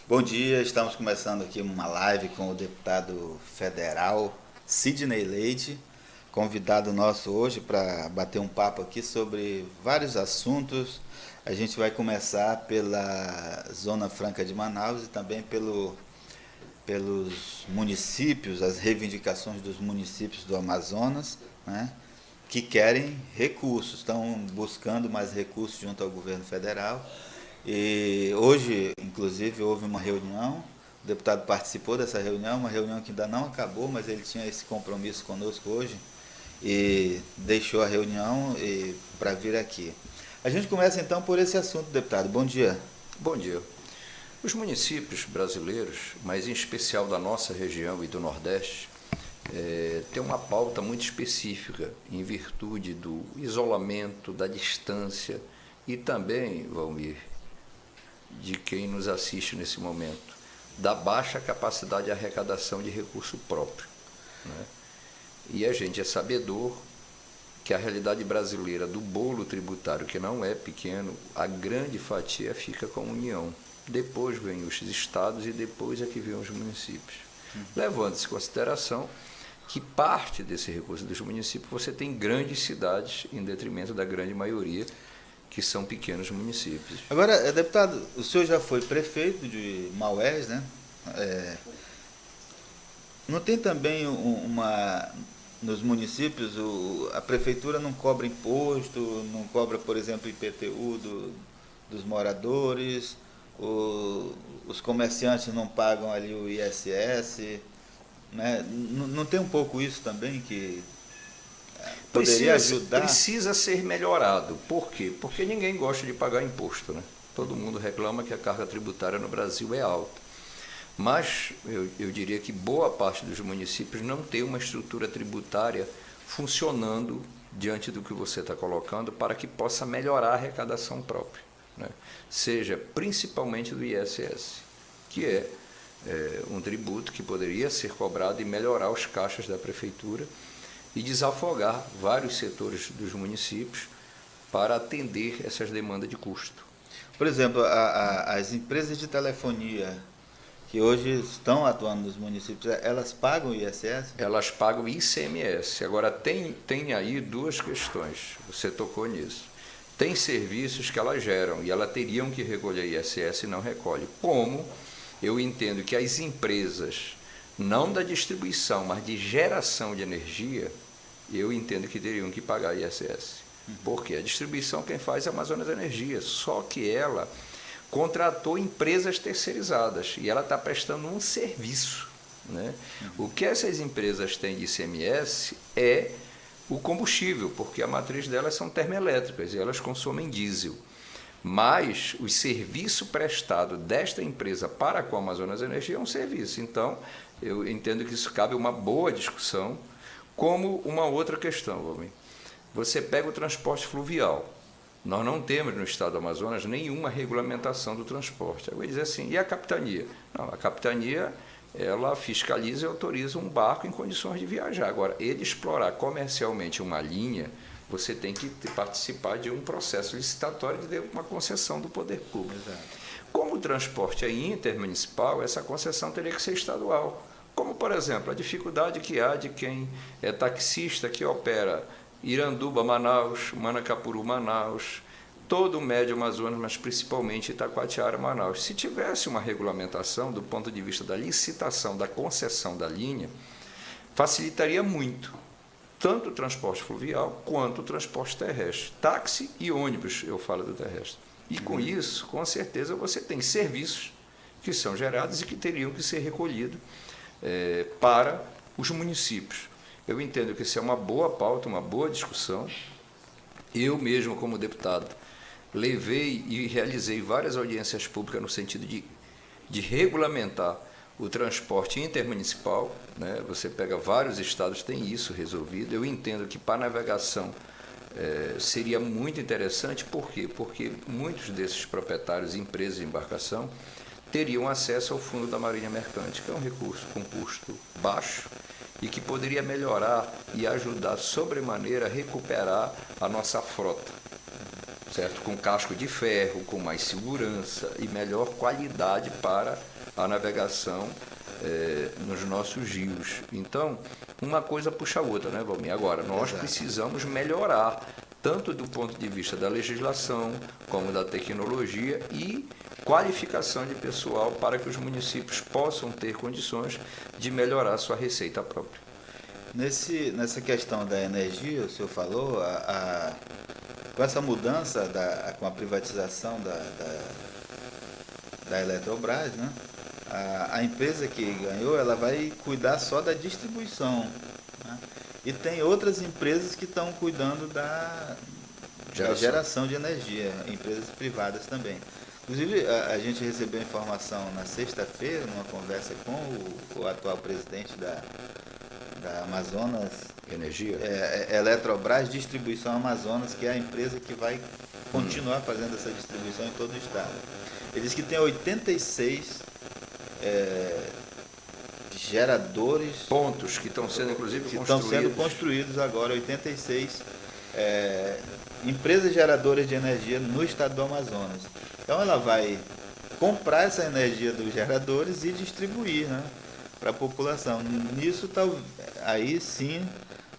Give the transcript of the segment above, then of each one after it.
Bom dia, estamos começando aqui uma live com o deputado federal Sidney Leite, convidado nosso hoje para bater um papo aqui sobre vários assuntos. A gente vai começar pela Zona Franca de Manaus e também pelos municípios, as reivindicações dos municípios do Amazonas, né, que querem recursos, estão buscando mais recursos junto ao governo federal. E hoje, inclusive, houve uma reunião, o deputado participou dessa reunião, uma reunião que ainda não acabou, mas ele tinha esse compromisso conosco hoje e deixou a reunião para vir aqui. A gente começa então por esse assunto, deputado. Bom dia. Bom dia. Os municípios brasileiros, mas em especial da nossa região e do Nordeste, têm uma pauta muito específica em virtude do isolamento, da distância e também, Valmir, de quem nos assiste nesse momento, da baixa capacidade de arrecadação de recurso próprio, né? E a gente é sabedor que a realidade brasileira do bolo tributário, que não é pequeno, a grande fatia fica com a União. Depois vem os estados e depois é que vem os municípios. Levando-se em consideração que parte desse recurso dos municípios você tem grandes cidades em detrimento da grande maioria, que são pequenos municípios. Agora, deputado, o senhor já foi prefeito de Maués, né? Não tem também nos municípios, a prefeitura não cobra imposto, não cobra, por exemplo, IPTU dos moradores, os comerciantes não pagam ali o ISS, né? Não tem um pouco isso também que poderia ajudar? Precisa ser melhorado. Por quê? Porque ninguém gosta de pagar imposto, né? Todo mundo reclama que a carga tributária no Brasil é alta. Mas eu diria que boa parte dos municípios não tem uma estrutura tributária funcionando diante do que você está colocando para que possa melhorar a arrecadação própria, né? Seja principalmente do ISS, que é um tributo que poderia ser cobrado e melhorar os caixas da prefeitura e desafogar vários setores dos municípios para atender essas demandas de custo. Por exemplo, as empresas de telefonia que hoje estão atuando nos municípios, elas pagam ISS? Elas pagam ICMS. Agora, tem aí duas questões, você tocou nisso. Tem serviços que elas geram e elas teriam que recolher ISS e não recolhe. Como eu entendo que as empresas, não da distribuição, mas de geração de energia, eu entendo que teriam que pagar ISS. Porque a distribuição quem faz é a Amazonas Energia, só que ela contratou empresas terceirizadas e ela está prestando um serviço, né? O que essas empresas têm de ICMS é o combustível, porque a matriz delas são termoelétricas e elas consomem diesel. Mas o serviço prestado desta empresa para com a Amazonas Energia é um serviço. Então, eu entendo que isso cabe uma boa discussão, como uma outra questão, Valmir. Você pega o transporte fluvial. Nós não temos no estado do Amazonas nenhuma regulamentação do transporte. Eu vou dizer assim, e a capitania? Não, a capitania, ela fiscaliza e autoriza um barco em condições de viajar. Agora, ele explorar comercialmente uma linha, você tem que participar de um processo licitatório de uma concessão do poder público. Exato. Como o transporte é intermunicipal, essa concessão teria que ser estadual. Como, por exemplo, a dificuldade que há de quem é taxista que opera Iranduba, Manaus, Manacapuru, Manaus, todo o Médio Amazonas, mas principalmente Itacoatiara, Manaus. Se tivesse uma regulamentação do ponto de vista da licitação, da concessão da linha, facilitaria muito, tanto o transporte fluvial quanto o transporte terrestre. Táxi e ônibus, eu falo do terrestre. E com isso, com certeza, você tem serviços que são gerados e que teriam que ser recolhidos para os municípios. Eu entendo que isso é uma boa pauta, uma boa discussão. Eu mesmo, como deputado, levei e realizei várias audiências públicas no sentido de regulamentar o transporte intermunicipal, né? Você pega vários estados, tem isso resolvido. Eu entendo que para navegação seria muito interessante. Por quê? Porque muitos desses proprietários, empresas de embarcação, teriam acesso ao fundo da Marinha Mercante, que é um recurso com custo baixo e que poderia melhorar e ajudar sobremaneira a recuperar a nossa frota, certo? Com casco de ferro, com mais segurança e melhor qualidade para a navegação nos nossos rios. Então, uma coisa puxa a outra, né, Valmir? Agora, nós precisamos melhorar, tanto do ponto de vista da legislação, como da tecnologia e qualificação de pessoal para que os municípios possam ter condições de melhorar a sua receita própria. Nessa questão da energia, o senhor falou, com essa mudança, com a privatização da Eletrobras, né, a empresa que ganhou, ela vai cuidar só da distribuição, né, e tem outras empresas que estão cuidando da geração de energia, empresas privadas também. Inclusive, a gente recebeu informação na sexta-feira, numa conversa com o atual presidente da Amazonas Energia? Eletrobras Distribuição Amazonas, que é a empresa que vai continuar fazendo essa distribuição em todo o estado. Ele diz que tem 86 geradores... Pontos que estão sendo, inclusive, que estão sendo construídos agora, 86 empresas geradoras de energia no estado do Amazonas. Então ela vai comprar essa energia dos geradores e distribuir, né, para a população. Nisso, aí sim,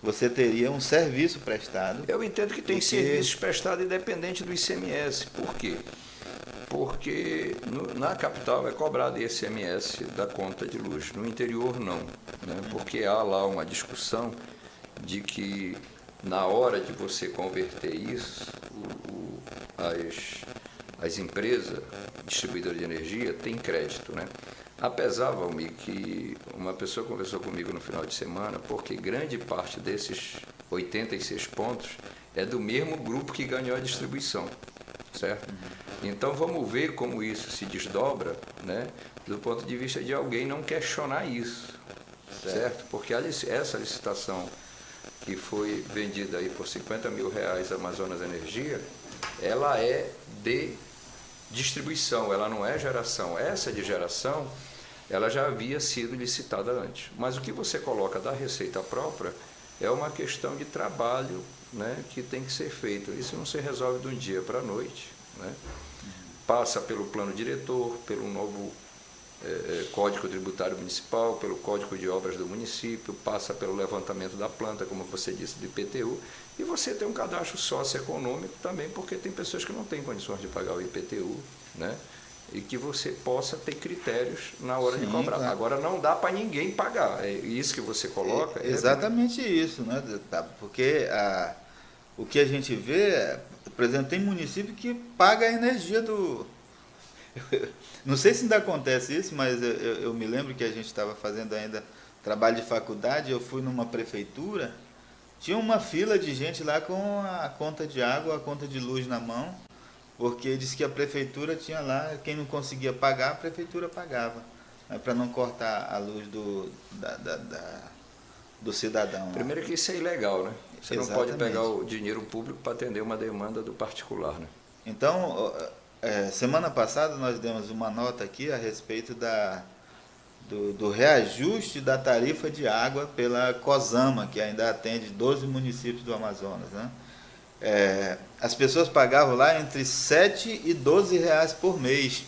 você teria um serviço prestado. Eu entendo que tem serviços prestados independente do ICMS. Por quê? Porque na capital é cobrado ICMS da conta de luz, no interior não, né? Porque há lá uma discussão de que na hora de você converter isso, as empresas distribuidoras de energia têm crédito, né? Apesar, Valmir, que uma pessoa conversou comigo no final de semana, porque grande parte desses 86 pontos é do mesmo grupo que ganhou a distribuição, certo? Então vamos ver como isso se desdobra, né, do ponto de vista de alguém não questionar isso, certo? Porque essa licitação que foi vendida aí por R$50 mil a Amazonas Energia, ela é de distribuição, ela não é geração. Essa de geração, ela já havia sido licitada antes. Mas o que você coloca da receita própria é uma questão de trabalho, né, que tem que ser feito. Isso não se resolve de um dia para a noite, né? Passa pelo plano diretor, pelo novo Código Tributário Municipal, pelo Código de Obras do município, passa pelo levantamento da planta, como você disse, do IPTU, e você tem um cadastro socioeconômico também, porque tem pessoas que não têm condições de pagar o IPTU, né? E que você possa ter critérios na hora de cobrar. Claro. Agora, não dá para ninguém pagar, é isso que você coloca. Exatamente isso, né? Porque o que a gente vê, por exemplo, tem município que paga a energia do... Não sei se ainda acontece isso, mas eu me lembro que a gente estava fazendo ainda trabalho de faculdade, eu fui numa prefeitura, tinha uma fila de gente lá com a conta de água, a conta de luz na mão, porque disse que a prefeitura tinha lá, quem não conseguia pagar, a prefeitura pagava, né, para não cortar a luz do cidadão. Primeiro que isso é ilegal, né? Você Exatamente. Não pode pegar o dinheiro público para atender uma demanda do particular, né? Então, semana passada nós demos uma nota aqui a respeito do reajuste da tarifa de água pela COSAMA, que ainda atende 12 municípios do Amazonas, né? As pessoas pagavam lá entre 7 e 12 reais por mês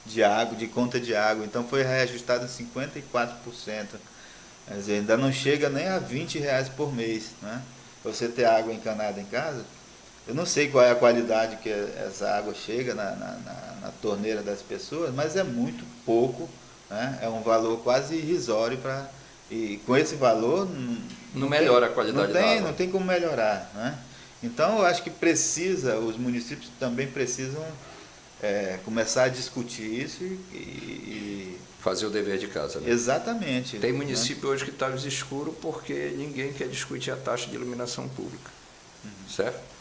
de água, de conta de água, então foi reajustado em 54%. Quer dizer, ainda não chega nem a 20 reais por mês, né? Você ter água encanada em casa, eu não sei qual é a qualidade que essa água chega na torneira das pessoas, mas é muito pouco, né? É um valor quase irrisório e com esse valor não melhora a qualidade da água. Não tem como melhorar, né? Então eu acho que os municípios também precisam começar a discutir isso e fazer o dever de casa, né? Exatamente. Tem município hoje que está escuro porque ninguém quer discutir a taxa de iluminação pública, certo?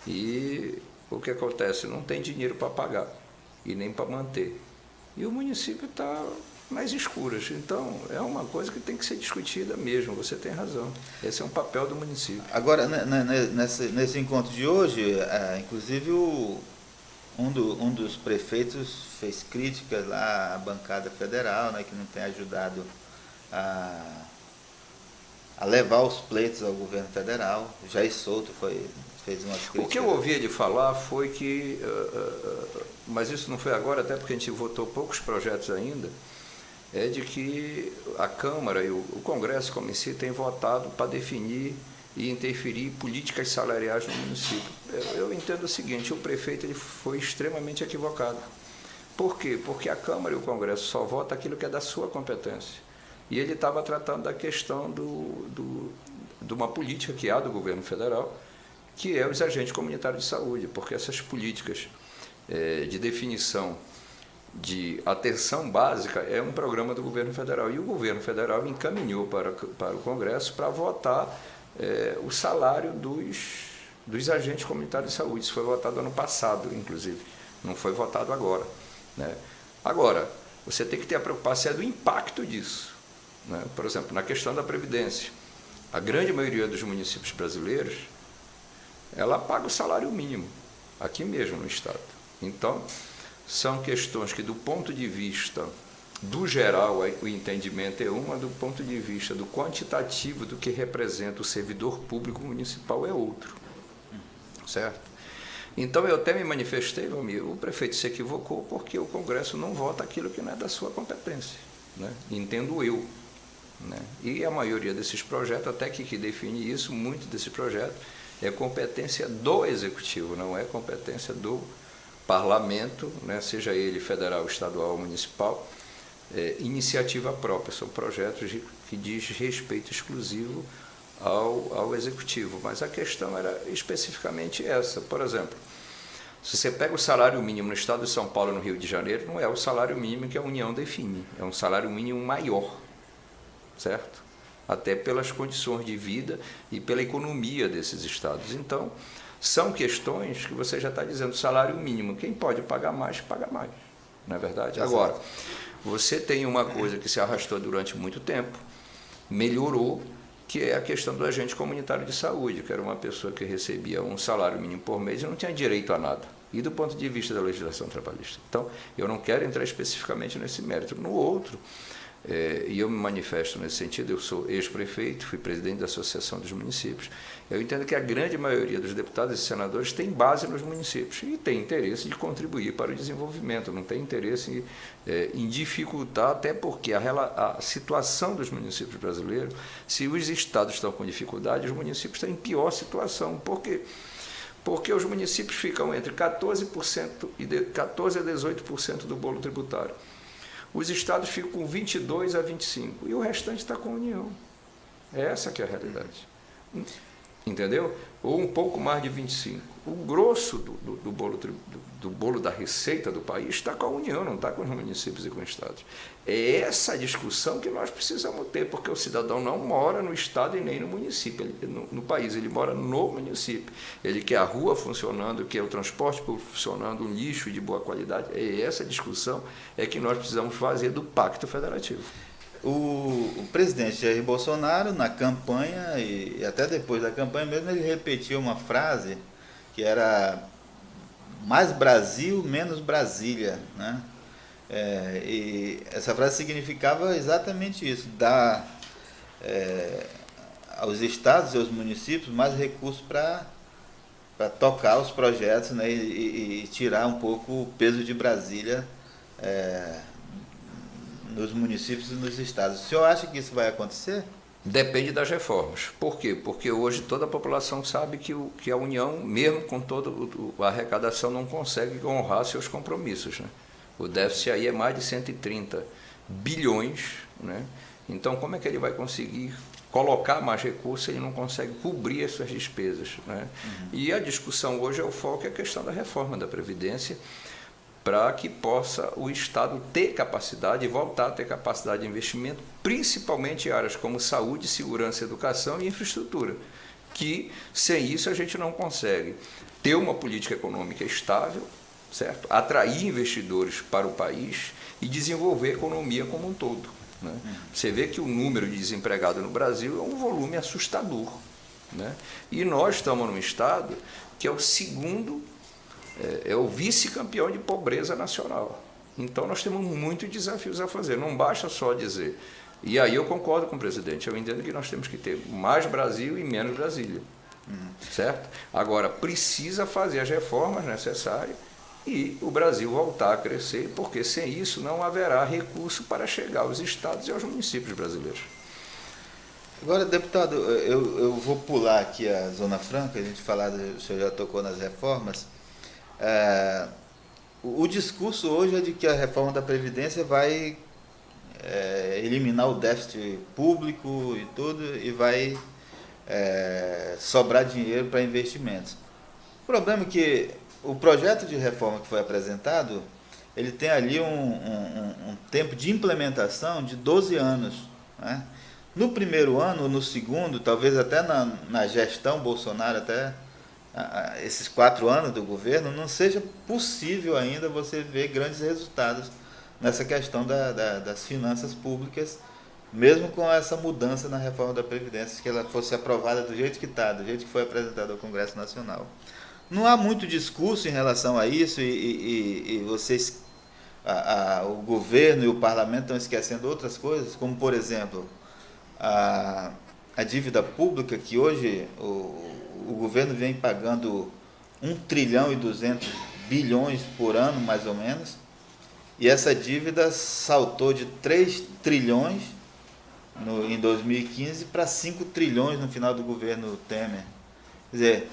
E o que acontece? Não tem dinheiro para pagar e nem para manter. E o município está nas escuras. Então, é uma coisa que tem que ser discutida mesmo, você tem razão. Esse é um papel do município. Agora, nesse encontro de hoje, inclusive um dos prefeitos fez críticas lá à bancada federal, né, que não tem ajudado a levar os pleitos ao governo federal. Jair Souto fez umas O críticas. que eu ouvi ele falar foi que, mas isso não foi agora, até porque a gente votou poucos projetos ainda, é de que a Câmara e o Congresso, como em si, tem votado para definir e interferir políticas salariais no município. Eu entendo o seguinte, o prefeito ele foi extremamente equivocado. Por quê? Porque a Câmara e o Congresso só votam aquilo que é da sua competência. E ele estava tratando da questão de uma política que há do governo federal, que é os agentes comunitários de saúde, porque essas políticas de definição de atenção básica é um programa do governo federal. E o governo federal encaminhou para o Congresso para votar o salário dos agentes comunitários de saúde. Isso foi votado ano passado, inclusive. Não foi votado agora, né? Agora, você tem que ter a preocupação do impacto disso, né? Por exemplo, na questão da Previdência. A grande maioria dos municípios brasileiros, ela paga o salário mínimo, aqui mesmo no Estado. Então, são questões que, do ponto de vista do geral, o entendimento é uma, do ponto de vista do quantitativo do que representa o servidor público municipal é outro, certo? Então, eu até me manifestei, meu amigo, o prefeito se equivocou porque o Congresso não vota aquilo que não é da sua competência, né? Entendo eu, né? E a maioria desses projetos, até que define isso, muito desse projeto é competência do Executivo, não é competência do Parlamento, né? Seja ele federal, estadual ou municipal, iniciativa própria, são projetos que diz respeito exclusivo ao Executivo. Mas a questão era especificamente essa. Por exemplo, se você pega o salário mínimo no estado de São Paulo e no Rio de Janeiro, não é o salário mínimo que a União define, é um salário mínimo maior, certo? Até pelas condições de vida e pela economia desses estados. Então, são questões que você já está dizendo, salário mínimo, quem pode pagar mais, paga mais, não é verdade? Agora, você tem uma coisa que se arrastou durante muito tempo, melhorou, que é a questão do agente comunitário de saúde, que era uma pessoa que recebia um salário mínimo por mês e não tinha direito a nada, e do ponto de vista da legislação trabalhista. Então, eu não quero entrar especificamente nesse mérito. No outro, e eu me manifesto nesse sentido, eu sou ex-prefeito, fui presidente da Associação dos Municípios, eu entendo que a grande maioria dos deputados e senadores tem base nos municípios e tem interesse de contribuir para o desenvolvimento, não tem interesse em dificultar, até porque a situação dos municípios brasileiros, se os estados estão com dificuldade, os municípios estão em pior situação. Por quê? Porque os municípios ficam entre 14% e 14% a 18% do bolo tributário. Os estados ficam com 22% a 25%, e o restante está com a União. Essa que é a realidade. Entendeu? Ou um pouco mais de 25%. O grosso do bolo da receita do país está com a União, não está com os municípios e com os estados. É essa discussão que nós precisamos ter, porque o cidadão não mora no estado e nem no município, no país, ele mora no município. Ele quer a rua funcionando, quer o transporte público funcionando, um lixo de boa qualidade. É essa discussão que nós precisamos fazer do Pacto Federativo. O presidente Jair Bolsonaro, na campanha, e até depois da campanha mesmo, ele repetiu uma frase que era mais Brasil, menos Brasília, né? E essa frase significava exatamente isso, dar aos estados e aos municípios mais recursos para tocar os projetos, né? E tirar um pouco o peso de Brasília nos municípios e nos estados. O senhor acha que isso vai acontecer? Depende das reformas. Por quê? Porque hoje toda a população sabe que a União, mesmo com toda a arrecadação, não consegue honrar seus compromissos, né? O déficit aí é mais de 130 bilhões, né? Então, como é que ele vai conseguir colocar mais recursos se ele não consegue cobrir essas despesas, né? E a discussão hoje, o foco é a questão da reforma da Previdência, para que possa o Estado ter capacidade e voltar a ter capacidade de investimento, principalmente em áreas como saúde, segurança, educação e infraestrutura, que sem isso a gente não consegue ter uma política econômica estável, certo? Atrair investidores para o país e desenvolver a economia como um todo, né? Você vê que o número de desempregados no Brasil é um volume assustador, né? E nós estamos num estado que é o segundo, é o vice-campeão de pobreza nacional. Então, nós temos muitos desafios a fazer. Não basta só dizer. E aí eu concordo com o presidente. Eu entendo que nós temos que ter mais Brasil e menos Brasília, certo? Agora, precisa fazer as reformas necessárias e o Brasil voltar a crescer, porque sem isso não haverá recurso para chegar aos estados e aos municípios brasileiros. Agora, deputado, eu vou pular aqui a Zona Franca, a gente falar, o senhor já tocou nas reformas. O discurso hoje é de que a reforma da Previdência vai eliminar o déficit público e tudo, e vai sobrar dinheiro para investimentos. O problema é que o projeto de reforma que foi apresentado, ele tem ali um tempo de implementação de 12 anos, né? No primeiro ano, no segundo, talvez até na gestão Bolsonaro, até esses 4 anos do governo, não seja possível ainda você ver grandes resultados nessa questão das finanças públicas, mesmo com essa mudança na reforma da Previdência, que ela fosse aprovada do jeito que está, do jeito que foi apresentada ao Congresso Nacional. Não há muito discurso em relação a isso e vocês, o governo e o parlamento estão esquecendo outras coisas, como, por exemplo, a dívida pública, que hoje o governo vem pagando 1 trilhão e 200 bilhões por ano, mais ou menos, e essa dívida saltou de 3 trilhões em 2015 para 5 trilhões no final do governo Temer. Quer dizer,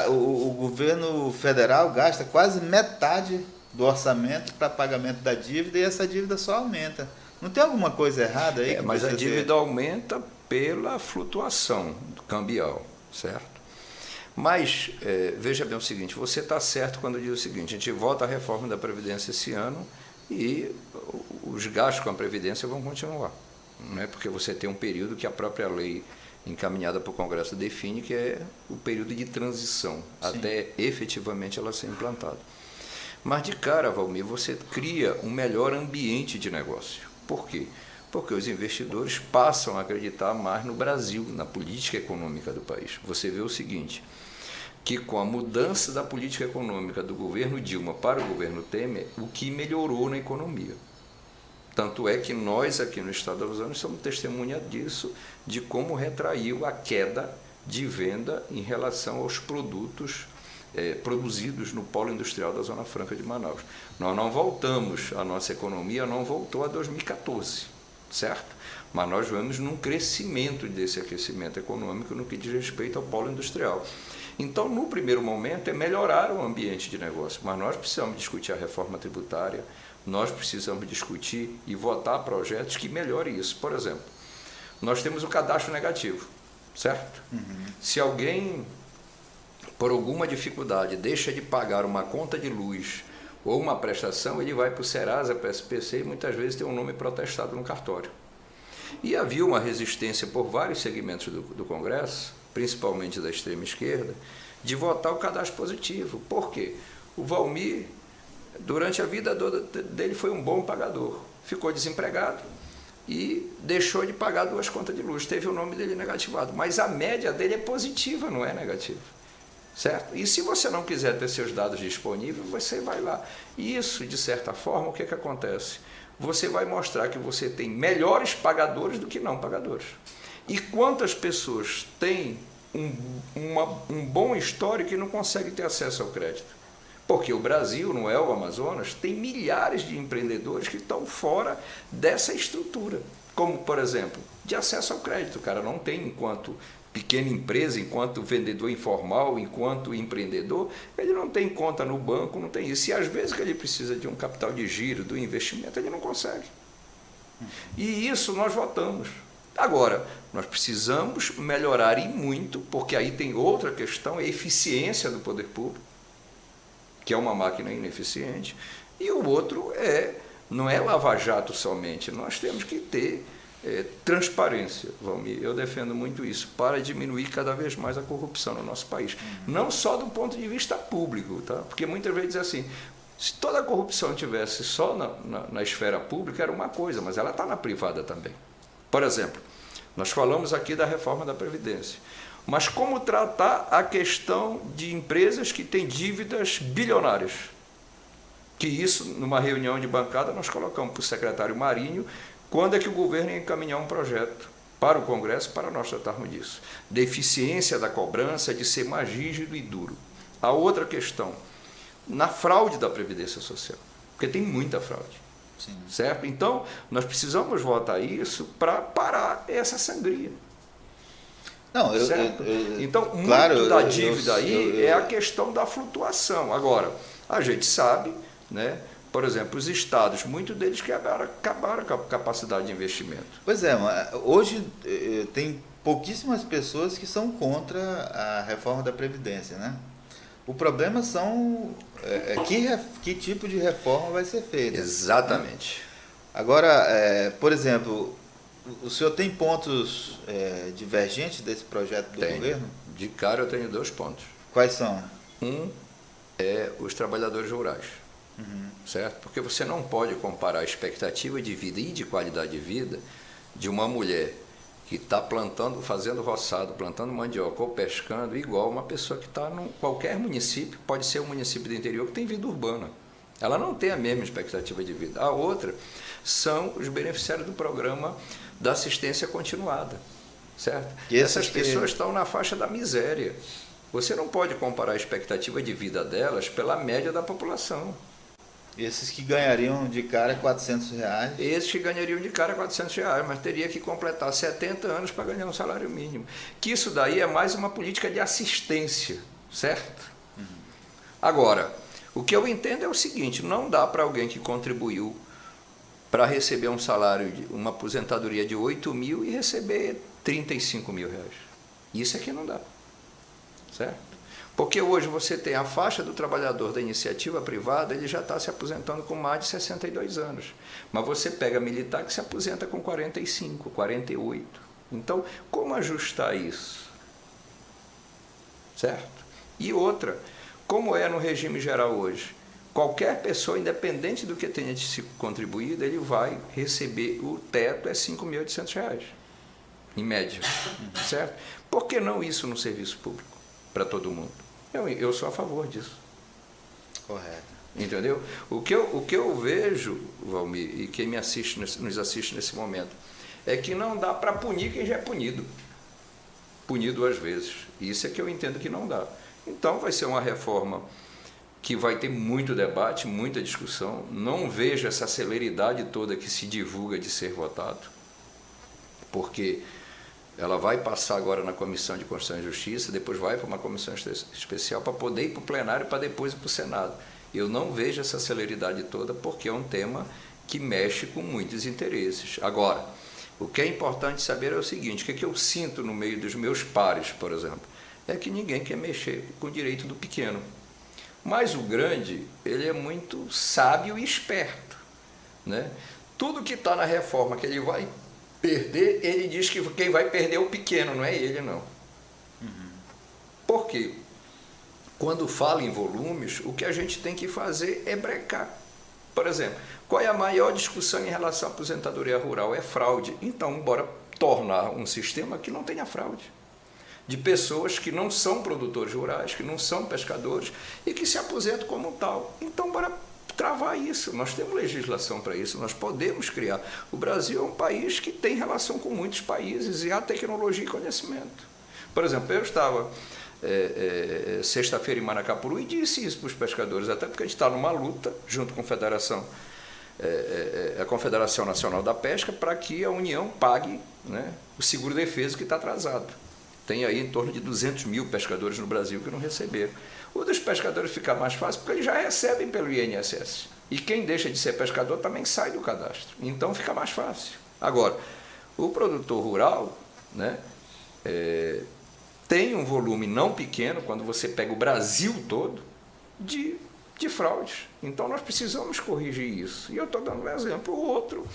o governo federal gasta quase metade do orçamento para pagamento da dívida e essa dívida só aumenta. Não tem alguma coisa errada aí? Mas a dívida aumenta pela flutuação cambial, certo? Mas, veja bem o seguinte, você está certo quando diz o seguinte, a gente vota a reforma da Previdência esse ano e os gastos com a Previdência vão continuar. Não é porque você tem um período que a própria lei encaminhada para o Congresso define, que é o período de transição, sim, até efetivamente ela ser implantada. Mas de cara, Valmir, você cria um melhor ambiente de negócio. Por quê? Porque os investidores passam a acreditar mais no Brasil, na política econômica do país. Você vê o seguinte, que com a mudança da política econômica do governo Dilma para o governo Temer, o que melhorou na economia. Tanto é que nós aqui no estado do Amazonas somos testemunha disso, de como retraiu a queda de venda em relação aos produtos produzidos no polo industrial da Zona Franca de Manaus. Nós não voltamos, a nossa economia não voltou a 2014, certo? Mas nós vemos num crescimento desse aquecimento econômico no que diz respeito ao polo industrial. Então, no primeiro momento, é melhorar o ambiente de negócio, mas nós precisamos discutir a reforma tributária, nós precisamos discutir e votar projetos que melhorem isso. Por exemplo, nós temos o cadastro negativo, certo? Se alguém, por alguma dificuldade, deixa de pagar uma conta de luz ou uma prestação, ele vai para o Serasa, para o SPC e muitas vezes tem um nome protestado no cartório. E havia uma resistência por vários segmentos do Congresso, principalmente da extrema esquerda, de votar o cadastro positivo. Por quê? O Valmir, durante a vida dele, foi um bom pagador. Ficou desempregado e deixou de pagar 2 contas de luz. Teve o nome dele negativado. Mas a média dele é positiva, não é negativa. Certo? E se você não quiser ter seus dados disponíveis, você vai lá. Isso, de certa forma, o que acontece? Você vai mostrar que você tem melhores pagadores do que não pagadores. E quantas pessoas têm um bom histórico e não conseguem ter acesso ao crédito? Porque o Brasil, não é o Amazonas, tem milhares de empreendedores que estão fora dessa estrutura. Como, por exemplo, de acesso ao crédito. O cara não tem, enquanto pequena empresa, enquanto vendedor informal, enquanto empreendedor, ele não tem conta no banco, não tem isso. E às vezes que ele precisa de um capital de giro, do investimento, ele não consegue. E isso nós votamos. Agora, nós precisamos melhorar e muito, porque aí tem outra questão, a eficiência do poder público, que é uma máquina ineficiente, e o outro não é lava-jato somente, nós temos que ter transparência, Valmir. Eu defendo muito isso, para diminuir cada vez mais a corrupção no nosso país. Não só do ponto de vista público, tá? Porque muitas vezes diz assim, se toda a corrupção tivesse só na esfera pública, era uma coisa, mas ela está na privada também. Por exemplo, nós falamos aqui da reforma da Previdência, mas como tratar a questão de empresas que têm dívidas bilionárias? Que isso, numa reunião de bancada, nós colocamos para o secretário Marinho, quando é que o governo ia encaminhar um projeto para o Congresso para nós tratarmos disso. Da eficiência da cobrança, de ser mais rígido e duro. A outra questão, na fraude da Previdência Social, porque tem muita fraude. Sim. Certo? Então, nós precisamos votar isso para parar essa sangria. Não, então, muito claro, da dívida aí é a questão da flutuação. Agora, a gente sabe, né, por exemplo, os estados, muitos deles acabaram com a capacidade de investimento. Pois é, hoje tem pouquíssimas pessoas que são contra a reforma da Previdência, né? O problema são que tipo de reforma vai ser feita. Exatamente. Né? Agora, por exemplo, o senhor tem pontos divergentes desse projeto do governo? De cara eu tenho 2 pontos. Quais são? Um é os trabalhadores rurais. Certo? Porque você não pode comparar a expectativa de vida e de qualidade de vida de uma mulher que está plantando, fazendo roçado, plantando mandioca ou pescando, igual uma pessoa que está em qualquer município, pode ser um município do interior que tem vida urbana. Ela não tem a mesma expectativa de vida. A outra são os beneficiários do programa da assistência continuada. Certo? E essas pessoas estão na faixa da miséria. Você não pode comparar a expectativa de vida delas pela média da população. Esses que ganhariam de cara R$400. Esses que ganhariam de cara R$400, mas teria que completar 70 anos para ganhar um salário mínimo. Que isso daí é mais uma política de assistência, certo? Agora, o que eu entendo é o seguinte, não dá para alguém que contribuiu para receber um salário, uma aposentadoria de 8 mil e receber 35 mil reais. Isso é que não dá, certo? Porque hoje você tem a faixa do trabalhador da iniciativa privada, ele já está se aposentando com mais de 62 anos. Mas você pega militar que se aposenta com 45, 48. Então, como ajustar isso? Certo? E outra, como é no regime geral hoje? Qualquer pessoa, independente do que tenha de contribuído, ele vai receber, o teto é R$5.800, em média. Certo? Por que não isso no serviço público, para todo mundo? Eu sou a favor disso. Correto. Entendeu? O que eu vejo, Valmir, e quem nos assiste nesse momento, é que não dá para punir quem já é punido. Punido 2 vezes. Isso é que eu entendo que não dá. Então vai ser uma reforma que vai ter muito debate, muita discussão. Não vejo essa celeridade toda que se divulga de ser votado, porque ela vai passar agora na Comissão de Constituição e Justiça, depois vai para uma comissão especial para poder ir para o plenário, para depois ir para o Senado. Eu não vejo essa celeridade toda porque é um tema que mexe com muitos interesses. Agora, o que é importante saber é o seguinte, o que eu sinto no meio dos meus pares, por exemplo, é que ninguém quer mexer com o direito do pequeno. Mas o grande, ele é muito sábio e esperto, né? Tudo que está na reforma que ele vai perder, ele diz que quem vai perder é o pequeno, não é ele, não. Por quê? Quando fala em volumes, o que a gente tem que fazer é brecar. Por exemplo, qual é a maior discussão em relação à aposentadoria rural? É fraude. Então, bora tornar um sistema que não tenha fraude. De pessoas que não são produtores rurais, que não são pescadores e que se aposentam como tal. Então, bora travar isso. Nós temos legislação para isso, nós podemos criar. O Brasil é um país que tem relação com muitos países e há tecnologia e conhecimento. Por exemplo, eu estava sexta-feira em Manacapuru e disse isso para os pescadores, até porque a gente está numa luta junto com a Confederação Nacional da Pesca para que a União pague, né, o seguro-defeso que está atrasado. Tem aí em torno de 200 mil pescadores no Brasil que não receberam. O dos pescadores fica mais fácil porque eles já recebem pelo INSS. E quem deixa de ser pescador também sai do cadastro. Então fica mais fácil. Agora, o produtor rural, né, tem um volume não pequeno, quando você pega o Brasil todo, de fraudes. Então nós precisamos corrigir isso. E eu estou dando um exemplo. O outro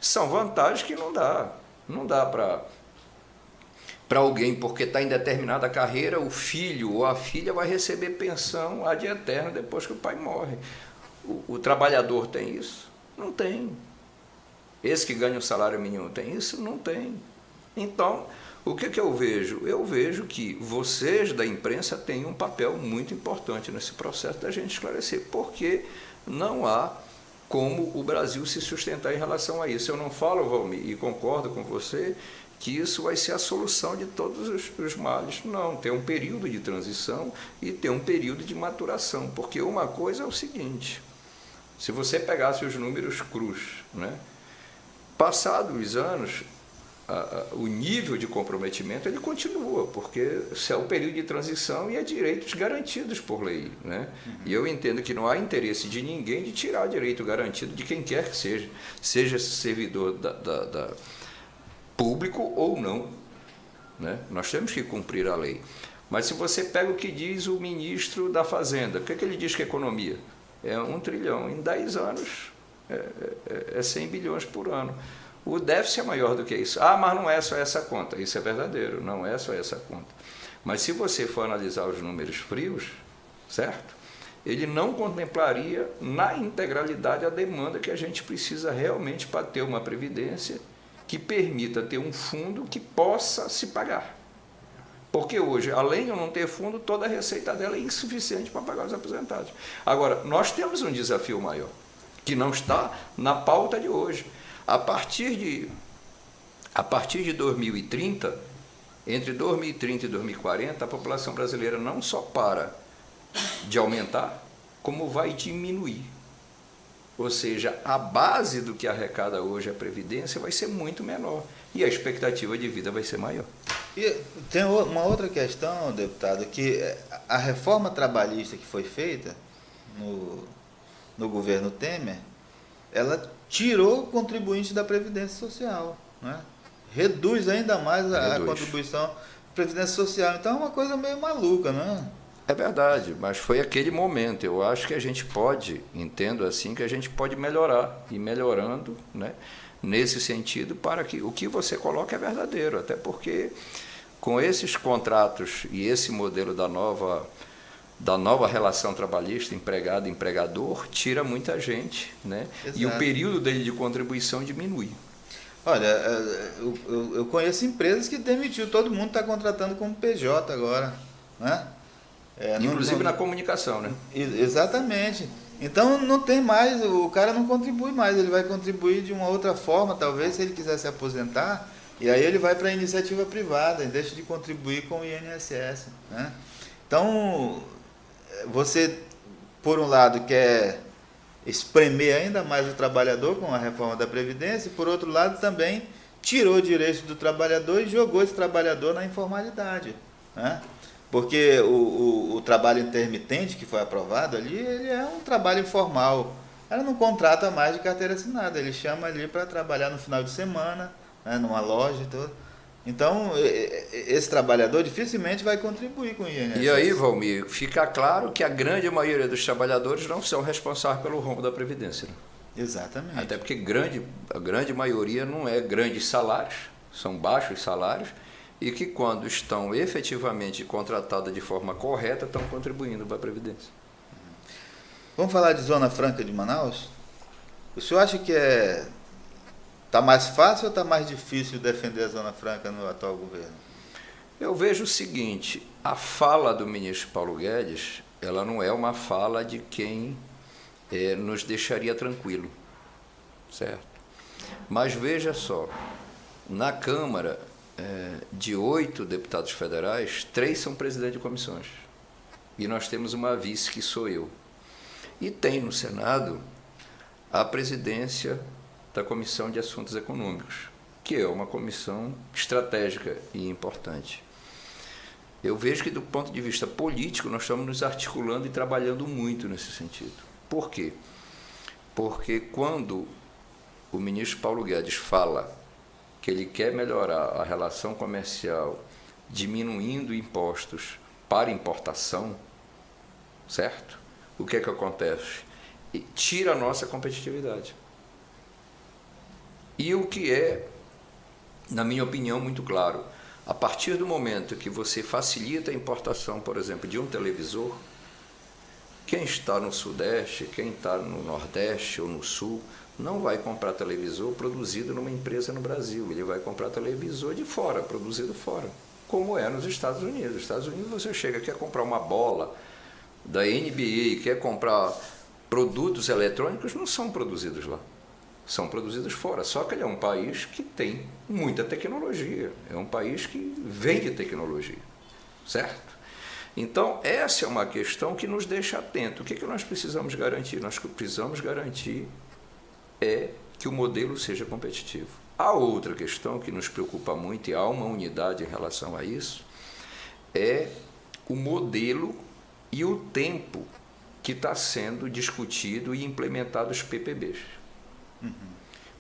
são vantagens que não dá. Não dá para alguém, porque está em determinada carreira, o filho ou a filha vai receber pensão ad eterno depois que o pai morre. O trabalhador tem isso? Não tem. Esse que ganha um salário mínimo tem isso? Não tem. Então, o que eu vejo? Eu vejo que vocês da imprensa têm um papel muito importante nesse processo da gente esclarecer, porque não há como o Brasil se sustentar em relação a isso. Eu não falo, Valmir, e concordo com você, que isso vai ser a solução de todos os males. Não, tem um período de transição e tem um período de maturação, porque uma coisa é o seguinte, se você pegasse os números crus, né, passados os anos, o nível de comprometimento ele continua, porque isso é o período de transição e é direitos garantidos por lei, né? E eu entendo que não há interesse de ninguém de tirar direito garantido de quem quer que seja servidor público ou não, né? Nós temos que cumprir a lei. Mas se você pega o que diz o ministro da Fazenda, o que ele diz que é economia? É 1 trilhão, em 10 anos é 100 bilhões por ano. O déficit é maior do que isso. Ah, mas não é só essa conta. Isso é verdadeiro, não é só essa conta. Mas se você for analisar os números frios, certo? Ele não contemplaria na integralidade a demanda que a gente precisa realmente para ter uma previdência que permita ter um fundo que possa se pagar. Porque hoje, além de eu não ter fundo, toda a receita dela é insuficiente para pagar os aposentados. Agora, nós temos um desafio maior, que não está na pauta de hoje. A partir de 2030, entre 2030 e 2040, a população brasileira não só para de aumentar, como vai diminuir. Ou seja, a base do que arrecada hoje a Previdência vai ser muito menor e a expectativa de vida vai ser maior. E tem uma outra questão, deputado, que a reforma trabalhista que foi feita no governo Temer, ela tirou o contribuinte da Previdência Social, né? Reduz ainda mais a contribuição da Previdência Social. Então é uma coisa meio maluca, né? É verdade, mas foi aquele momento. Eu acho que a gente pode, entendo assim, que a gente pode melhorar, e melhorando, né, nesse sentido, para que o que você coloca é verdadeiro, até porque com esses contratos e esse modelo da nova relação trabalhista, empregado-empregador, tira muita gente, né? E o período dele de contribuição diminui. Olha, eu conheço empresas que demitiu, todo mundo está contratando como PJ agora, né? Inclusive na comunicação, né? Exatamente. Então não tem mais, o cara não contribui mais, ele vai contribuir de uma outra forma, talvez, se ele quiser se aposentar, e aí ele vai para a iniciativa privada e deixa de contribuir com o INSS, né? Então, você, por um lado, quer espremer ainda mais o trabalhador com a reforma da Previdência, e por outro lado também tirou direitos do trabalhador e jogou esse trabalhador na informalidade, né? Porque o trabalho intermitente que foi aprovado ali, ele é um trabalho informal. Ela não contrata mais de carteira assinada, ele chama ali para trabalhar no final de semana, né, numa loja e tudo. Então, esse trabalhador dificilmente vai contribuir com o INSS. E aí, Valmir, fica claro que a grande maioria dos trabalhadores não são responsáveis pelo rombo da Previdência. Né? Exatamente. Até porque a grande maioria não é grandes salários, são baixos salários, e que quando estão efetivamente contratadas de forma correta, estão contribuindo para a Previdência. Vamos falar de Zona Franca de Manaus? O senhor acha que está mais fácil ou está mais difícil defender a Zona Franca no atual governo? Eu vejo o seguinte, a fala do ministro Paulo Guedes, ela não é uma fala de quem nos deixaria tranquilo, certo? Mas veja só, na Câmara, de 8 deputados federais, 3 são presidentes de comissões. E nós temos uma vice, que sou eu. E tem no Senado a presidência da Comissão de Assuntos Econômicos, que é uma comissão estratégica e importante. Eu vejo que, do ponto de vista político, nós estamos nos articulando e trabalhando muito nesse sentido. Por quê? Porque quando o ministro Paulo Guedes fala que ele quer melhorar a relação comercial diminuindo impostos para importação, certo? O que é que acontece? Tira a nossa competitividade. E o que é, na minha opinião, muito claro, a partir do momento que você facilita a importação, por exemplo, de um televisor, quem está no Sudeste, quem está no Nordeste ou no Sul, não vai comprar televisor produzido numa empresa no Brasil, ele vai comprar televisor de fora, produzido fora, como é nos Estados Unidos. Nos Estados Unidos você chega, quer comprar uma bola da NBA, quer comprar produtos eletrônicos, não são produzidos lá, são produzidas fora. Só que ele é um país que tem muita tecnologia, é um país que vende tecnologia, certo? Então, essa é uma questão que nos deixa atentos. O que nós precisamos garantir? Nós precisamos garantir que o modelo seja competitivo. A outra questão que nos preocupa muito, e há uma unidade em relação a isso, é o modelo e o tempo que está sendo discutido e implementado os PPBs.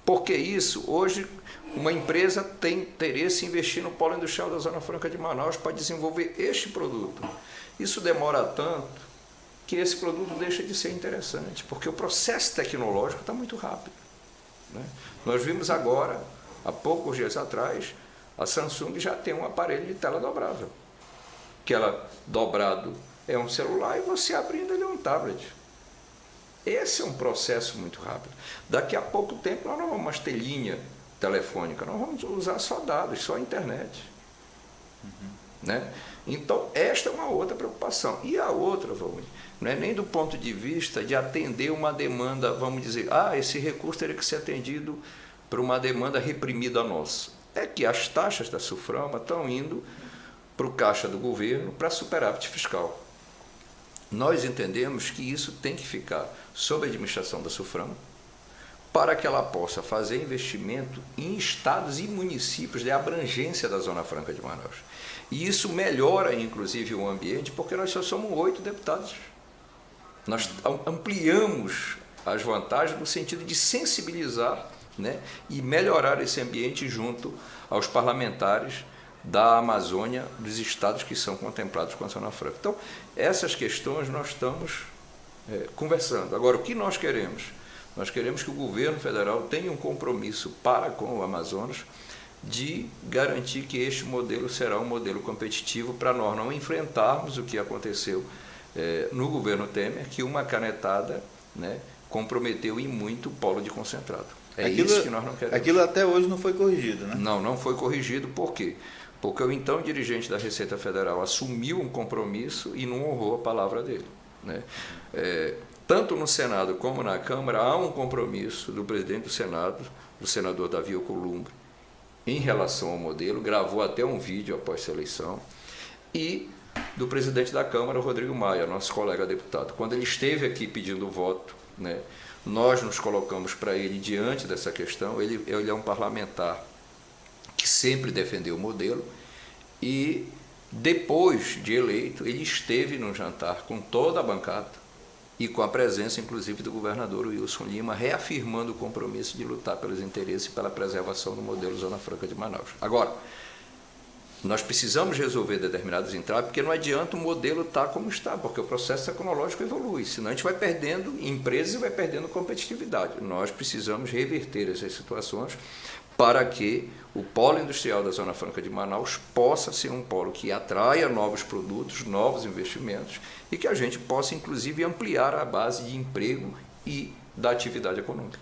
Porque isso, hoje, uma empresa tem interesse em investir no polo industrial da Zona Franca de Manaus para desenvolver este produto. Isso demora tanto que esse produto deixa de ser interessante, porque o processo tecnológico está muito rápido, né? Nós vimos agora, há poucos dias atrás, a Samsung já tem um aparelho de tela dobrável, que ela dobrado é um celular e você abrindo ele é um tablet. Esse é um processo muito rápido. Daqui a pouco tempo nós não vamos mais ter linha telefônica, nós vamos usar só dados, só internet. Né? Então, esta é uma outra preocupação. E a outra, Valmir, não é nem do ponto de vista de atender uma demanda, vamos dizer, esse recurso teria que ser atendido por uma demanda reprimida nossa. É que as taxas da SUFRAMA estão indo para o caixa do governo para superávit fiscal. Nós entendemos que isso tem que ficar sob a administração da SUFRAMA para que ela possa fazer investimento em estados e municípios de abrangência da Zona Franca de Manaus. E isso melhora, inclusive, o ambiente, porque nós só somos 8 deputados. Nós ampliamos as vantagens no sentido de sensibilizar, né, e melhorar esse ambiente junto aos parlamentares da Amazônia, dos estados que são contemplados com a Zona Franca. Então, essas questões nós estamos conversando. Agora, o que nós queremos? Nós queremos que o governo federal tenha um compromisso para com o Amazonas de garantir que este modelo será um modelo competitivo para nós não enfrentarmos o que aconteceu no governo Temer, que uma canetada, né, comprometeu em muito o polo de concentrado. Isso que nós não queremos. Aquilo até hoje não foi corrigido, né? Não foi corrigido. Por quê? Porque o então dirigente da Receita Federal assumiu um compromisso e não honrou a palavra dele, né? Tanto no Senado como na Câmara há um compromisso do presidente do Senado, do senador Davi Alcolumbre, em relação ao modelo, gravou até um vídeo após a eleição, e do presidente da Câmara, Rodrigo Maia, nosso colega deputado. Quando ele esteve aqui pedindo voto, né, nós nos colocamos para ele diante dessa questão. Ele é um parlamentar que sempre defendeu o modelo, e depois de eleito, ele esteve num jantar com toda a bancada e com a presença, inclusive, do governador Wilson Lima, reafirmando o compromisso de lutar pelos interesses e pela preservação do modelo Zona Franca de Manaus. Agora, nós precisamos resolver determinados entraves, porque não adianta o modelo estar como está, porque o processo tecnológico evolui, senão a gente vai perdendo empresas e vai perdendo competitividade. Nós precisamos reverter essas situações para que o polo industrial da Zona Franca de Manaus possa ser um polo que atraia novos produtos, novos investimentos, e que a gente possa, inclusive, ampliar a base de emprego e da atividade econômica.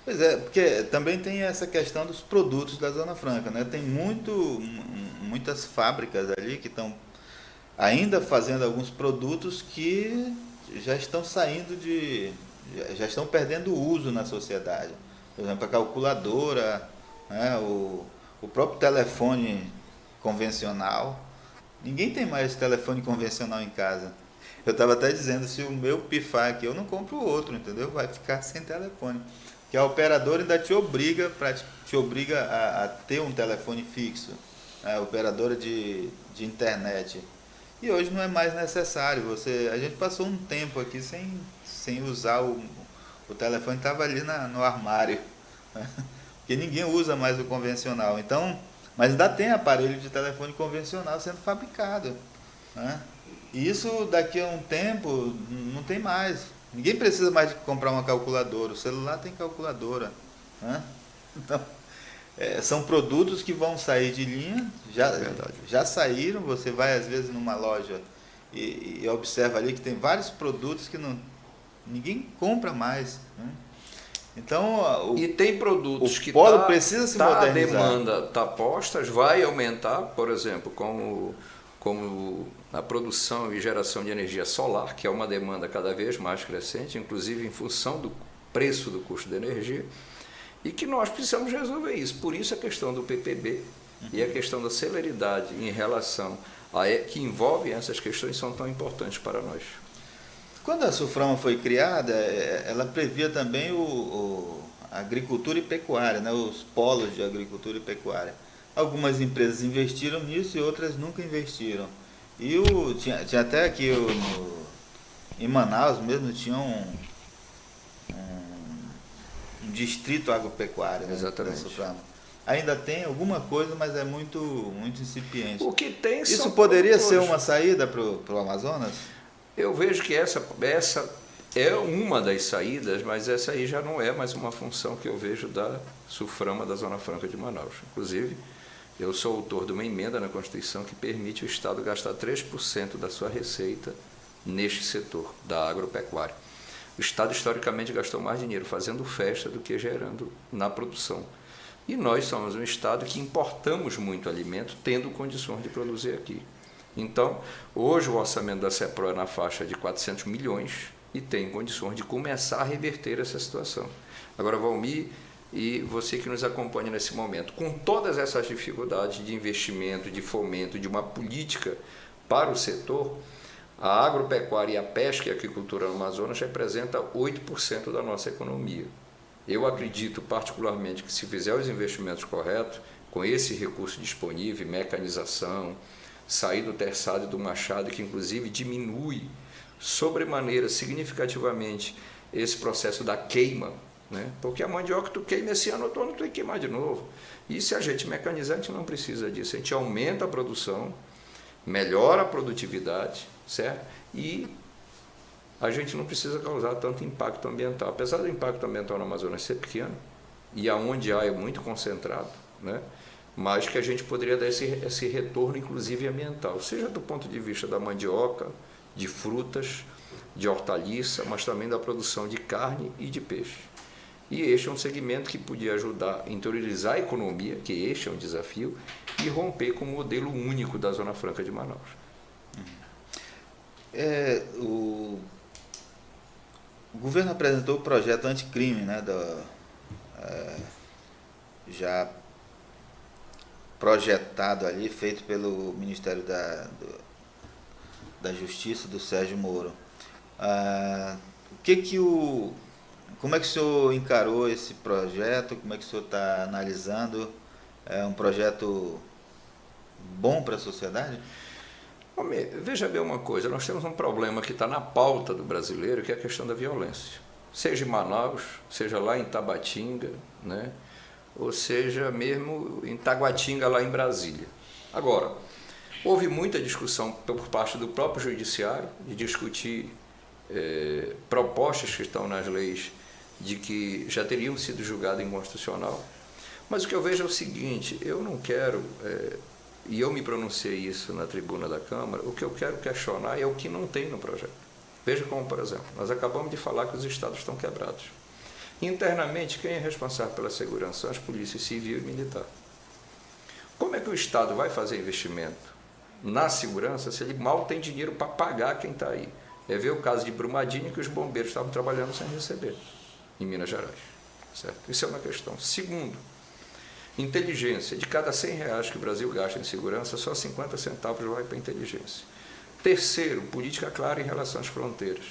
Pois é, porque também tem essa questão dos produtos da Zona Franca, né? Tem muitas fábricas ali que estão ainda fazendo alguns produtos que já estão já estão perdendo uso na sociedade. Por exemplo, a calculadora, né? O próprio telefone convencional. Ninguém tem mais telefone convencional em casa. Eu estava até dizendo, se o meu pifar aqui, eu não compro outro, entendeu? Vai ficar sem telefone. Que a operadora ainda te obriga a ter um telefone fixo, né? A operadora de internet. E hoje não é mais necessário. A gente passou um tempo aqui sem usar o telefone, estava ali no armário, né? Porque ninguém usa mais o convencional. Então, mas ainda tem aparelho de telefone convencional sendo fabricado, né? E isso daqui a um tempo não tem mais. Ninguém precisa mais de comprar uma calculadora. O celular tem calculadora, né? Então, são produtos que vão sair de linha, já saíram. Você vai às vezes numa loja e observa ali que tem vários produtos que ninguém compra mais, né? Então, e tem produtos que precisa se modernizar. A demanda está posta, vai aumentar, por exemplo, como a produção e geração de energia solar, que é uma demanda cada vez mais crescente, inclusive em função do preço do custo da energia. e que nós precisamos resolver isso. Por isso a questão do PPB e a questão da celeridade em relação que envolve essas questões são tão importantes para nós. Quando a SUFRAMA foi criada, ela previa também a agricultura e pecuária, né, os polos de agricultura e pecuária. Algumas empresas investiram nisso e outras nunca investiram. E tinha até aqui em Manaus mesmo, tinha um distrito agropecuário, né, Exatamente. da SUFRAMA. Ainda tem alguma coisa, mas é muito, muito incipiente. O que tem Isso são poderia ser produtores. uma saída para o Amazonas? Eu vejo que essa é uma das saídas, mas essa aí já não é mais uma função que eu vejo da SUFRAMA da Zona Franca de Manaus. Inclusive, eu sou autor de uma emenda na Constituição que permite o Estado gastar 3% da sua receita neste setor da agropecuária. O Estado, historicamente, gastou mais dinheiro fazendo festa do que gerando na produção. E nós somos um Estado que importamos muito alimento, tendo condições de produzir aqui. Então, hoje o orçamento da CEPRO é na faixa de 400 milhões e tem condições de começar a reverter essa situação. Agora, Valmir, e você que nos acompanha nesse momento, com todas essas dificuldades de investimento, de fomento, de uma política para o setor, a agropecuária e a pesca e a aquicultura no Amazonas representa 8% da nossa economia. Eu acredito particularmente que se fizer os investimentos corretos, com esse recurso disponível, mecanização, sair do terçado e do machado, que inclusive diminui sobremaneira, significativamente, esse processo da queima, né? Porque a mandioca tu queima esse ano, outro ano tu tem que queimar de novo. E se a gente mecanizar, a gente não precisa disso. A gente aumenta a produção, melhora a produtividade, certo? E a gente não precisa causar tanto impacto ambiental. Apesar do impacto ambiental no Amazonas ser pequeno, e aonde há é muito concentrado, né? Mas que a gente poderia dar esse retorno, inclusive ambiental, seja do ponto de vista da mandioca, de frutas, de hortaliça, mas também da produção de carne e de peixe. E este é um segmento que podia ajudar a interiorizar a economia, que este é um desafio, e romper com o modelo único da Zona Franca de Manaus. O governo apresentou o projeto anticrime, né, já projetado ali, feito pelo Ministério da Justiça, do Sérgio Moro. Como é que o senhor encarou esse projeto? Como é que o senhor está analisando? É um projeto bom para a sociedade? Veja bem uma coisa, nós temos um problema que está na pauta do brasileiro, que é a questão da violência. Seja em Manaus, seja lá em Tabatinga, né? Ou seja mesmo em Taguatinga, lá em Brasília. Agora, houve muita discussão por parte do próprio judiciário de discutir propostas que estão nas leis de que já teriam sido julgadas inconstitucional. Mas o que eu vejo é o seguinte, eu não quero, e eu me pronunciei isso na tribuna da Câmara, o que eu quero questionar é o que não tem no projeto. Veja como, por exemplo, nós acabamos de falar que os estados estão quebrados. Internamente, quem é responsável pela segurança são as polícias civil e militar. Como é que o Estado vai fazer investimento na segurança se ele mal tem dinheiro para pagar quem está aí? É ver o caso de Brumadinho, que os bombeiros estavam trabalhando sem receber, em Minas Gerais. Certo? Isso é uma questão. Segundo, inteligência. De cada R$100 que o Brasil gasta em segurança, só 50 centavos vai para a inteligência. Terceiro, política clara em relação às fronteiras.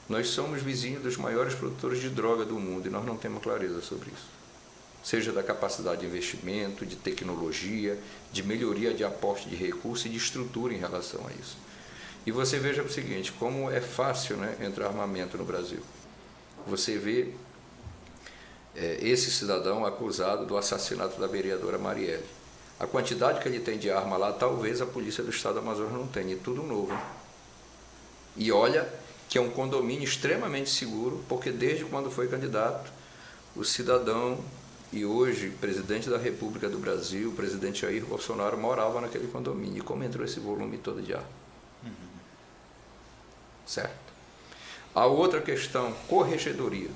Nós somos vizinhos dos maiores produtores de droga do mundo e nós não temos clareza sobre isso. Seja da capacidade de investimento, de tecnologia, de melhoria de aporte de recursos e de estrutura em relação a isso. E você veja o seguinte, como é fácil, né, entrar armamento no Brasil. Você vê esse cidadão acusado do assassinato da vereadora Marielle. A quantidade que ele tem de arma lá, talvez a polícia do estado do Amazonas não tenha, e tudo novo. E olha que é um condomínio extremamente seguro, porque desde quando foi candidato, o cidadão e hoje presidente da República do Brasil, o presidente Jair Bolsonaro, morava naquele condomínio. E como entrou esse volume todo de arma? Certo? A outra questão, corregedoria.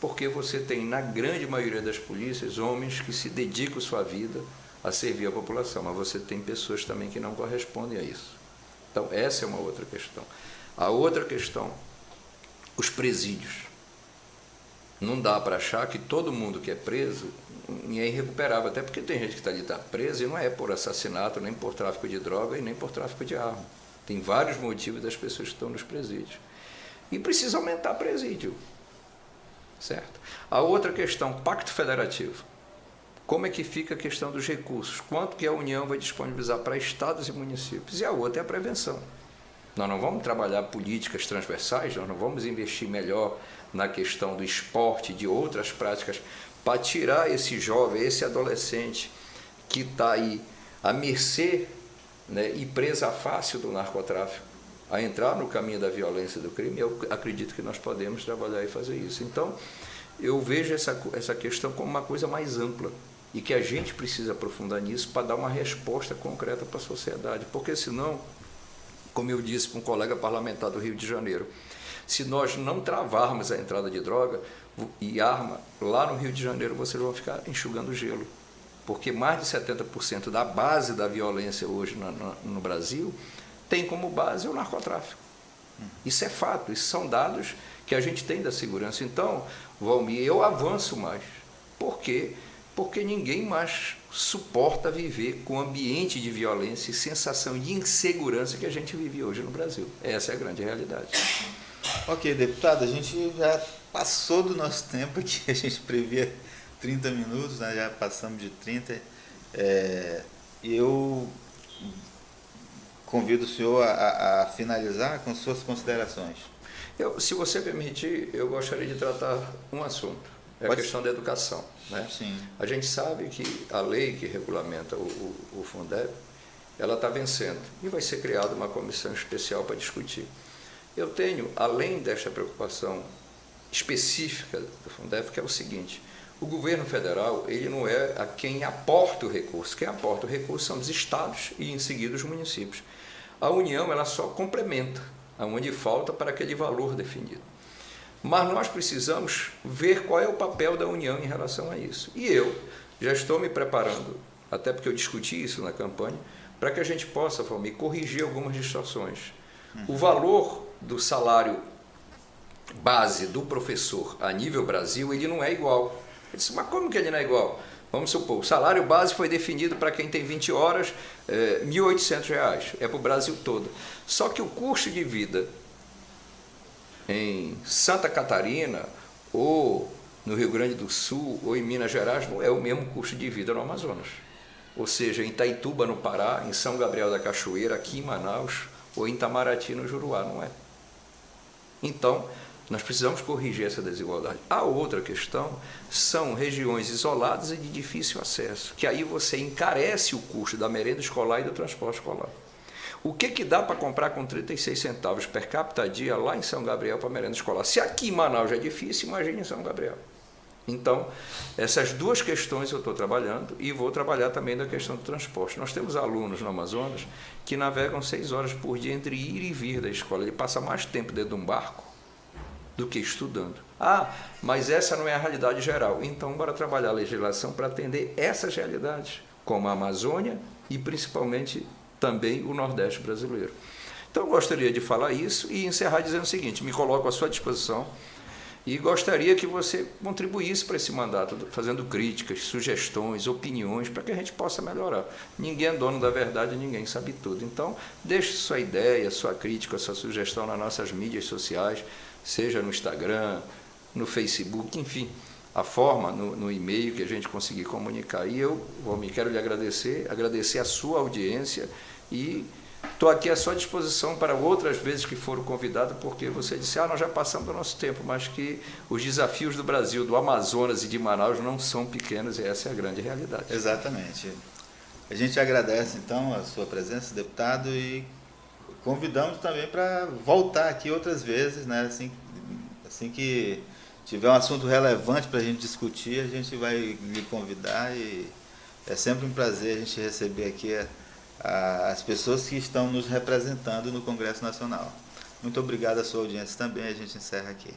Porque você tem, na grande maioria das polícias, homens que se dedicam sua vida a servir a população, mas você tem pessoas também que não correspondem a isso. Então, essa é uma outra questão. A outra questão, os presídios. Não dá para achar que todo mundo que é preso é irrecuperável, até porque tem gente que está presa e não é por assassinato, nem por tráfico de droga e nem por tráfico de arma. Tem vários motivos das pessoas que estão nos presídios. E precisa aumentar presídio, certo? A outra questão, pacto federativo. Como é que fica a questão dos recursos? Quanto que a União vai disponibilizar para estados e municípios? E a outra é a prevenção. Nós não vamos trabalhar políticas transversais, nós não vamos investir melhor na questão do esporte, de outras práticas, para tirar esse jovem, esse adolescente que está aí à mercê, né, e presa fácil do narcotráfico, a entrar no caminho da violência e do crime. Eu acredito que nós podemos trabalhar e fazer isso. Então, eu vejo essa questão como uma coisa mais ampla e que a gente precisa aprofundar nisso para dar uma resposta concreta para a sociedade, porque senão, como eu disse para um colega parlamentar do Rio de Janeiro, se nós não travarmos a entrada de droga e arma, lá no Rio de Janeiro vocês vão ficar enxugando gelo, porque mais de 70% da base da violência hoje no Brasil tem como base o narcotráfico. Isso é fato, isso são dados que a gente tem da segurança. Então, Valmir, eu avanço mais. Por quê? Porque ninguém mais suporta viver com ambiente de violência e sensação de insegurança que a gente vive hoje no Brasil. Essa é a grande realidade. Ok, deputado, a gente já passou do nosso tempo aqui, a gente previa 30 minutos, né? Já passamos de 30. E eu convido o senhor a finalizar com suas considerações. Se você permitir, eu gostaria de tratar um assunto. É a questão da educação, né? Sim. A gente sabe que a lei que regulamenta o Fundeb, ela está vencendo e vai ser criada uma comissão especial para discutir. Eu tenho, além desta preocupação específica do Fundeb, que é o seguinte: o governo federal, ele não é a quem aporta o recurso. Quem aporta o recurso são os estados e, em seguida, os municípios. A União, ela só complementa aonde falta para aquele valor definido. Mas nós precisamos ver qual é o papel da União em relação a isso. E eu já estou me preparando, até porque eu discuti isso na campanha, para que a gente possa, Valmir, corrigir algumas distorções. O valor do salário base do professor a nível Brasil, ele não é igual. Eu disse, mas como que ele não é igual? Vamos supor, o salário base foi definido para quem tem 20 horas, R$ 1.800, é para o Brasil todo. Só que o custo de vida em Santa Catarina, ou no Rio Grande do Sul, ou em Minas Gerais, não é o mesmo custo de vida no Amazonas. Ou seja, em Itaituba, no Pará, em São Gabriel da Cachoeira, aqui em Manaus, ou em Itamaraty, no Juruá, não é. Então, nós precisamos corrigir essa desigualdade. A outra questão são regiões isoladas e de difícil acesso, que aí você encarece o custo da merenda escolar e do transporte escolar. O que dá para comprar com 36 centavos per capita dia lá em São Gabriel para merenda escolar? Se aqui em Manaus já é difícil, imagine em São Gabriel. Então, essas duas questões eu estou trabalhando e vou trabalhar também da questão do transporte. Nós temos alunos no Amazonas que navegam 6 horas por dia entre ir e vir da escola. Ele passa mais tempo dentro de um barco do que estudando. Ah, mas essa não é a realidade geral. Então, bora trabalhar a legislação para atender essas realidades, como a Amazônia e principalmente também o Nordeste brasileiro. Então, eu gostaria de falar isso e encerrar dizendo o seguinte: me coloco à sua disposição e gostaria que você contribuísse para esse mandato, fazendo críticas, sugestões, opiniões, para que a gente possa melhorar. Ninguém é dono da verdade, ninguém sabe tudo. Então, deixe sua ideia, sua crítica, sua sugestão nas nossas mídias sociais, seja no Instagram, no Facebook, enfim, a forma no e-mail que a gente conseguir comunicar. E eu, Valmir, quero lhe agradecer a sua audiência e estou aqui à sua disposição para outras vezes que foram convidado, porque você disse, nós já passamos do nosso tempo, mas que os desafios do Brasil, do Amazonas e de Manaus não são pequenos, e essa é a grande realidade. Exatamente. A gente agradece, então, a sua presença, deputado, e convidamos também para voltar aqui outras vezes, né? Assim que tiver um assunto relevante para a gente discutir, a gente vai lhe convidar, e é sempre um prazer a gente receber aqui as pessoas que estão nos representando no Congresso Nacional. Muito obrigado à sua audiência também, a gente encerra aqui.